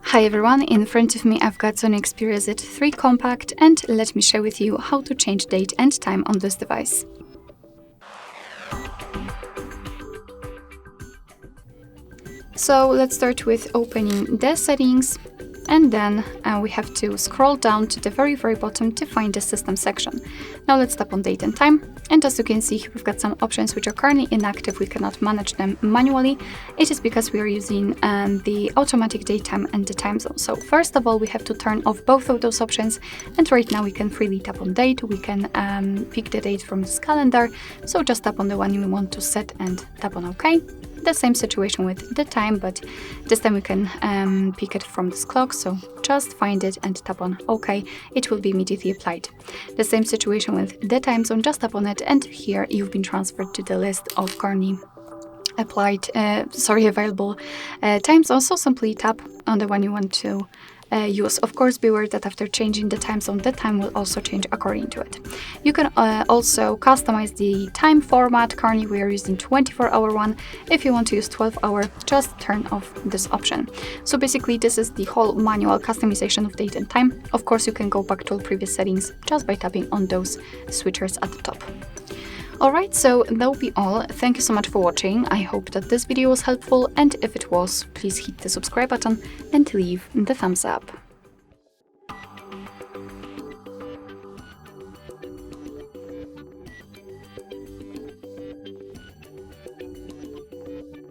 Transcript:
Hi everyone, in front of me I've got SONY Xperia Z3 Compact, and let me share with you how to change date and time on this device. So let's start with opening the settings, and then we have to scroll down to the very bottom to find the system section. Now let's tap on date and time, and as you can see, we've got some options which are currently inactive. We cannot manage them manually. It is because we are using the automatic date time and the time zone. So first of all, we have to turn off both of those options, and right now we can freely tap on date. We can pick the date from this calendar, so just tap on the one you want to set and tap on OK. The same situation with the time, but this time we can pick it from this clock, so just find it and tap on OK. It will be immediately applied. The same situation with the time zone, just tap on it, and here you've been transferred to the list of currently available time zones. So simply tap on the one you want to use. Of course, be aware that after changing the time zone, the time will also change according to it. You can also customize the time format. Currently we are using 24-hour one. If you want to use 12-hour, just turn off this option. So basically this is the whole manual customization of date and time. Of course, you can go back to all previous settings just by tapping on those switchers at the top. Alright, so that will be all. Thank you so much for watching. I hope that this video was helpful, and if it was, please hit the subscribe button and leave the thumbs up.